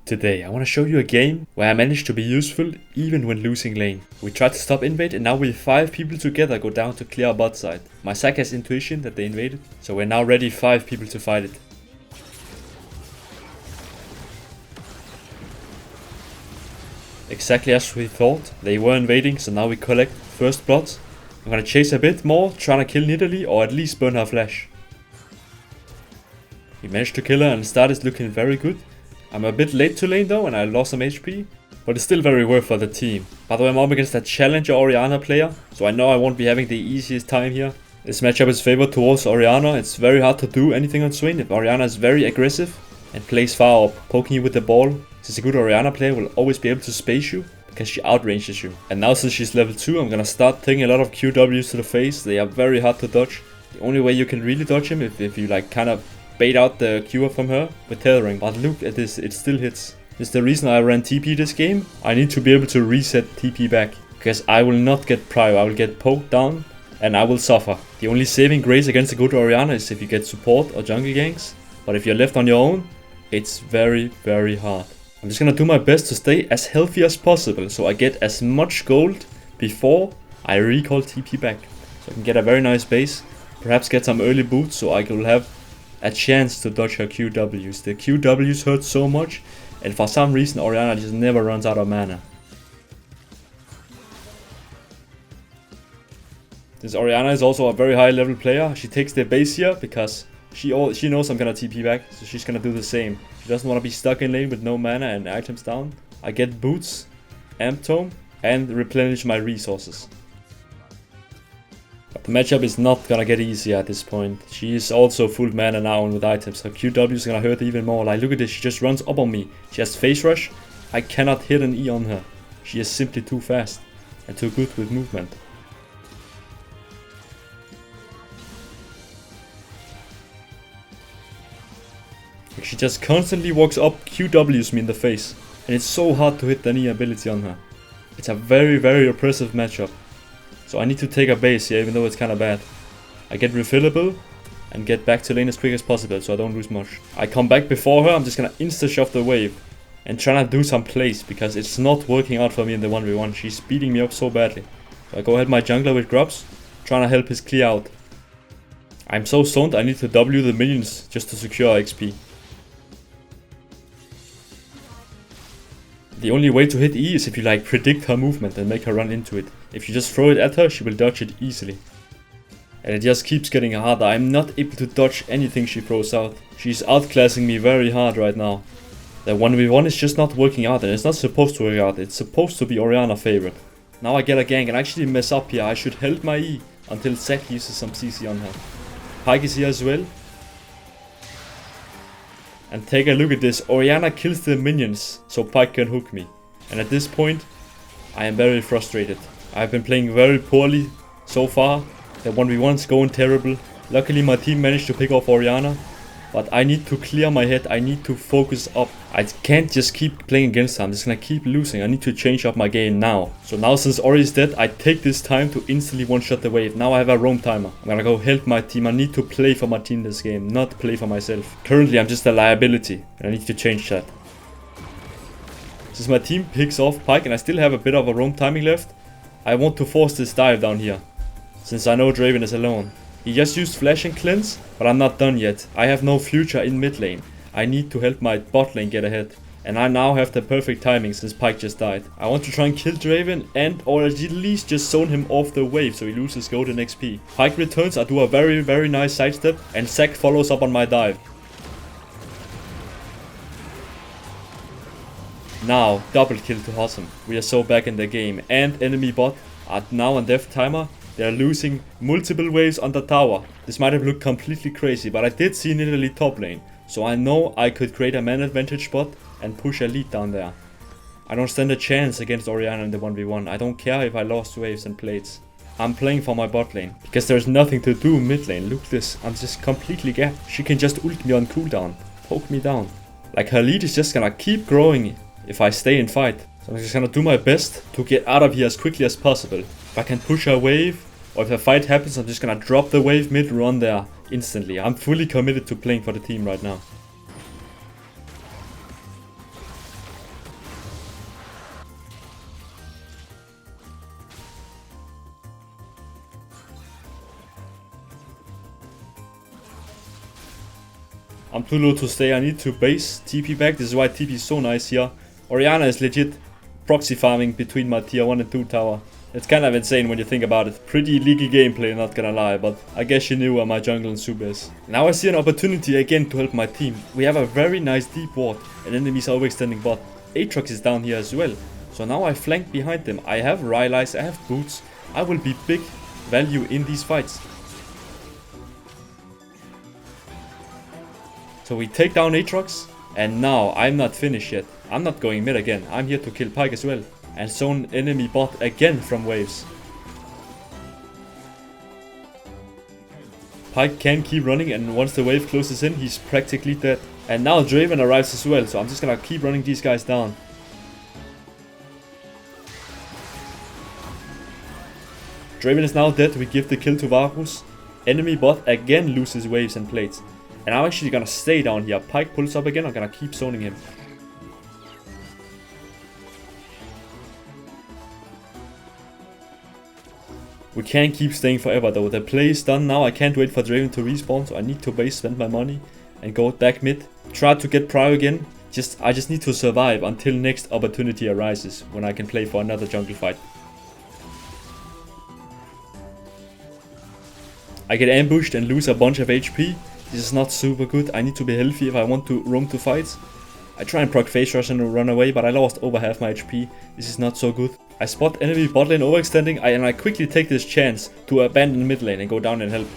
Today I want to show you a game where I managed to be useful even when losing lane. We tried to stop invade and now we 5 people together go down to clear our bot side. My sack has intuition that they invaded, so we're now ready 5 people to fight it. Exactly as we thought, they were invading, so now we collect first blood. I'm gonna chase a bit more, trying to kill Nidalee or at least burn her flash. We managed to kill her and the start is looking very good. I'm a bit late to lane though and I lost some HP, but it's still very worth for the team. By the way, I'm up against a challenger Orianna player, so I know I won't be having the easiest time here. This matchup is favored towards Orianna. It's very hard to do anything on Swain if Orianna is very aggressive and plays far up, poking you with the ball. Since a good Orianna player will always be able to space you because she outranges you. And now since she's level 2, I'm gonna start taking a lot of QWs to the face. They are very hard to dodge. The only way you can really dodge him if you like kind of bait out the Q from her with tethering. But look at this, it still hits. This is the reason I ran TP this game. I need to be able to reset TP back, because I will not get prio, I will get poked down and I will suffer. The only saving grace against a good Orianna is if you get support or jungle ganks, but if you're left on your own, it's very, very hard. I'm just gonna do my best to stay as healthy as possible so I get as much gold before I recall TP back. So I can get a very nice base, perhaps get some early boots so I will have a chance to dodge her QWs. The QWs hurt so much, and for some reason Orianna just never runs out of mana. Since Orianna is also a very high level player, she takes the base here because she knows I'm gonna TP back, so she's gonna do the same. She doesn't want to be stuck in lane with no mana and items down. I get boots, amp tome, and replenish my resources. But the matchup is not gonna get easier at this point. She is also full mana now and with items. Her QW is gonna hurt even more. Like, look at this, she just runs up on me. She has face rush. I cannot hit an E on her. She is simply too fast and too good with movement. She just constantly walks up, QWs me in the face, and it's so hard to hit the knee ability on her. It's a very, very oppressive matchup. So I need to take a base here, even though it's kinda bad. I get refillable and get back to lane as quick as possible so I don't lose much. I come back before her, I'm just gonna insta-shove the wave and try to do some plays because it's not working out for me in the 1v1. She's beating me up so badly. So I go ahead my jungler with grubs, trying to help his clear out. I'm so stoned I need to W the minions just to secure XP. The only way to hit E is if you like predict her movement and make her run into it. If you just throw it at her, she will dodge it easily. And it just keeps getting harder. I'm not able to dodge anything she throws out. She's outclassing me very hard right now. The 1v1 is just not working out, and it's not supposed to work out. It's supposed to be Orianna favorite. Now I get a gank and actually mess up here. I should help my E until Zac uses some CC on her. Pyke is here as well. And take a look at this, Orianna kills the minions so Pyke can hook me. And at this point, I am very frustrated. I've been playing very poorly so far. The 1v1's going terrible. Luckily my team managed to pick off Orianna. But I need to clear my head, I need to focus up. I can't just keep playing against her, I'm just gonna keep losing. I need to change up my game now. So now since Ori is dead, I take this time to instantly one-shot the wave. Now I have a roam timer. I'm gonna go help my team. I need to play for my team this game, not play for myself. Currently I'm just a liability, and I need to change that. Since my team picks off Pyke and I still have a bit of a roam timing left, I want to force this dive down here. Since I know Draven is alone. He just used flash and cleanse, but I'm not done yet. I have no future in mid lane. I need to help my bot lane get ahead. And I now have the perfect timing since Pyke just died. I want to try and kill Draven and or at least just zone him off the wave so he loses gold and XP. Pyke returns, I do a very, very nice sidestep and Zac follows up on my dive. Now, double kill to Hossam. We are so back in the game, and enemy bot are now on death timer. They are losing multiple waves on the tower. This might have looked completely crazy, but I did see Nidalee top lane. So I know I could create a man advantage spot and push a lead down there. I don't stand a chance against Orianna in the 1v1. I don't care if I lost waves and plates. I'm playing for my bot lane, because there's nothing to do mid lane. Look this, I'm just completely gapped. She can just ult me on cooldown, poke me down. Like her lead is just gonna keep growing if I stay in fight. So I'm just gonna do my best to get out of here as quickly as possible. If I can push a wave, or if a fight happens, I'm just gonna drop the wave mid-run there instantly. I'm fully committed to playing for the team right now. I'm too low to stay. I need to base TP back. This is why TP is so nice here. Orianna is legit proxy farming between my tier 1 and 2 tower. It's kind of insane when you think about it. Pretty leaky gameplay, not gonna lie, but I guess you knew where my jungle and super is. Now I see an opportunity again to help my team. We have a very nice deep ward and enemies are overextending bot. Aatrox is down here as well. So now I flank behind them. I have Rylai's, I have boots. I will be big value in these fights. So we take down Aatrox, and now I'm not finished yet. I'm not going mid again. I'm here to kill Pyke as well. And zone enemy bot again from waves. Pyke can keep running, and once the wave closes in, he's practically dead. And now Draven arrives as well, so I'm just gonna keep running these guys down. Draven is now dead. We give the kill to Varus. Enemy bot again loses waves and plates. And I'm actually gonna stay down here. Pyke pulls up again. I'm gonna keep zoning him. We can't keep staying forever though. The play is done now. I can't wait for Draven to respawn, so I need to base, spend my money, and go back mid. Try to get prio again. I just need to survive until next opportunity arises, when I can play for another jungle fight. I get ambushed and lose a bunch of HP. This is not super good. I need to be healthy if I want to roam to fights. I try and proc face rush and run away, but I lost over half my HP. This is not so good. I spot enemy bot lane overextending, and I quickly take this chance to abandon mid lane and go down and help.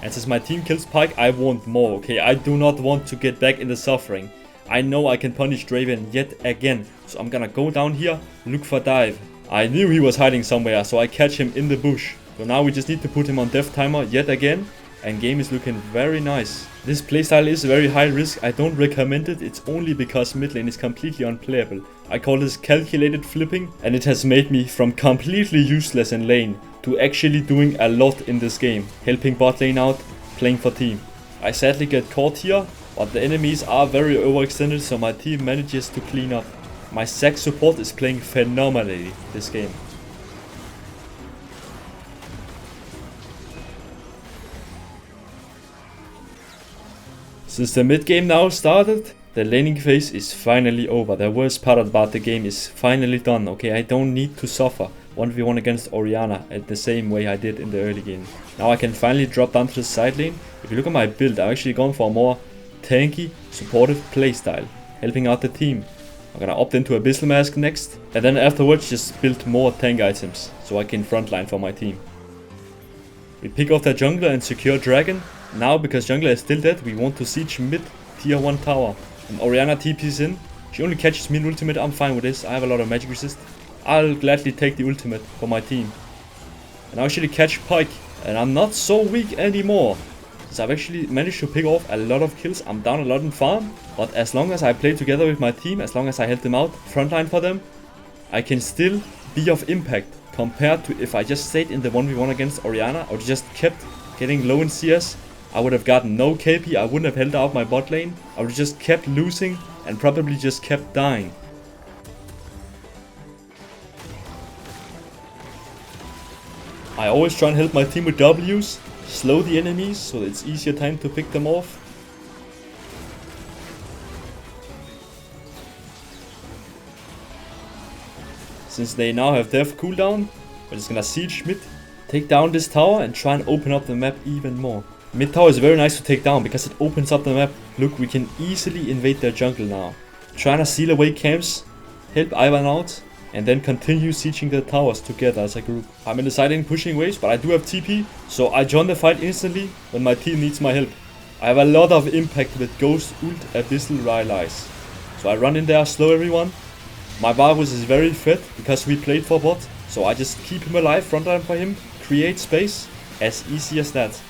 And since my team kills Pyke, I want more, okay? I do not want to get back in the suffering. I know I can punish Draven yet again, so I'm gonna go down here, look for dive. I knew he was hiding somewhere, so I catch him in the bush. So now we just need to put him on death timer yet again, and game is looking very nice. This playstyle is very high risk. I don't recommend it. It's only because mid lane is completely unplayable. I call this calculated flipping, and it has made me from completely useless in lane to actually doing a lot in this game, helping bot lane out, playing for team. I sadly get caught here, but the enemies are very overextended, so my team manages to clean up. My sack support is playing phenomenally this game. Since the mid game now started, the laning phase is finally over. The worst part about the game is finally done. Okay, I don't need to suffer 1v1 against Orianna at the same way I did in the early game. Now I can finally drop down to the side lane. If you look at my build, I've actually gone for a more tanky, supportive playstyle, helping out the team. I'm gonna opt into Abyssal Mask next, and then afterwards just build more tank items so I can frontline for my team. We pick off their jungler and secure Dragon. Now, because jungler is still dead, we want to siege mid tier 1 tower. And Orianna TP's in. She only catches me in ultimate. I'm fine with this. I have a lot of magic resist. I'll gladly take the ultimate for my team. And I actually catch Pyke. And I'm not so weak anymore. So I've actually managed to pick off a lot of kills. I'm down a lot in farm. But as long as I play together with my team, as long as I help them out, frontline for them, I can still be of impact. Compared to if I just stayed in the 1v1 against Orianna, or just kept getting low in CS, I would have gotten no KP, I wouldn't have held out my bot lane, I would have just kept losing and probably just kept dying. I always try and help my team with W's, slow the enemies so that it's easier time to pick them off. Since they now have death cooldown, we're just gonna siege mid, take down this tower and try and open up the map even more. Mid tower is very nice to take down because it opens up the map. Look, we can easily invade their jungle now. Trying to seal away camps, help Ivan out, and then continue sieging the towers together as a group. I'm in the side lane pushing waves, but I do have TP, so I join the fight instantly when my team needs my help. I have a lot of impact with Ghost, Ult, Abyssal, Rylai's. So I run in there, slow everyone. My Varus is very fed because we played for bot, so I just keep him alive, frontline for him, create space, as easy as that.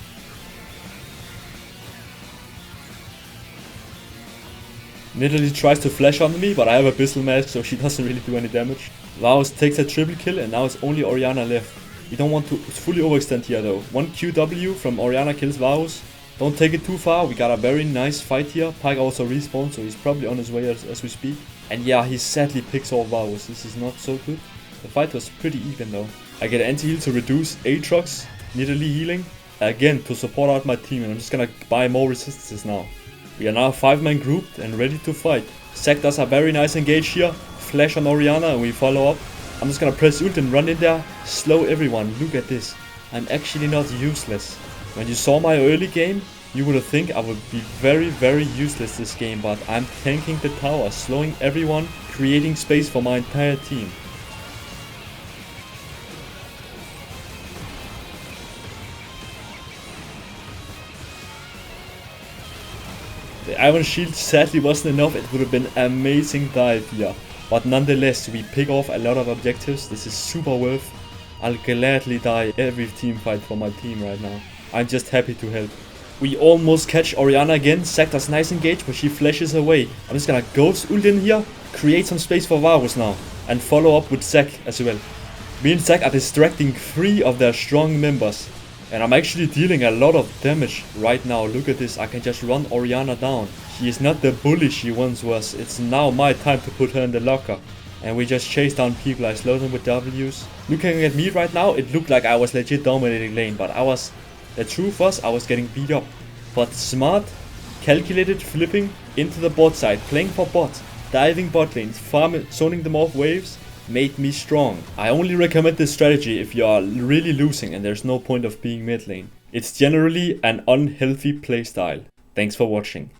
Literally tries to flash on me, but I have a Abyssal Mask, so she doesn't really do any damage. Varus takes a triple kill, and now it's only Orianna left. We don't want to fully overextend here though. One QW from Orianna kills Varus. Don't take it too far, we got a very nice fight here. Pyke also respawned, so he's probably on his way as we speak. And yeah, he sadly picks off Varus. This is not so good. The fight was pretty even though. I get anti-heal to reduce Aatrox, literally healing. Again, to support out my team, and I'm just gonna buy more resistances now. We are now 5-man grouped and ready to fight. Zac does a very nice engage here. Flash on Orianna and we follow up. I'm just gonna press ult and run in there. Slow everyone. Look at this. I'm actually not useless. When you saw my early game, you would think I would be very useless this game, but I'm tanking the tower, slowing everyone, creating space for my entire team. The Iron Shield sadly wasn't enough. It would have been an amazing dive here. But nonetheless, we pick off a lot of objectives. This is super worth. I'll gladly die every team fight for my team right now. I'm just happy to help. We almost catch Orianna again. Zac does nice engage, but she flashes away. I'm just gonna ghost ult in here, create some space for Varus now, and follow up with Zac as well. Me and Zac are distracting 3 of their strong members. And I'm actually dealing a lot of damage right now. Look at this, I can just run Orianna down. She is not the bully she once was. It's now my time to put her in the locker. And we just chase down people. I slow them with W's. Looking at me right now, it looked like I was legit dominating lane. But the truth was, I was getting beat up. But smart, calculated flipping into the bot side. Playing for bot, diving bot lanes, farming, zoning them off waves. Made me strong. I only recommend this strategy if you are really losing and there's no point of being mid lane. It's generally an unhealthy playstyle. Thanks for watching.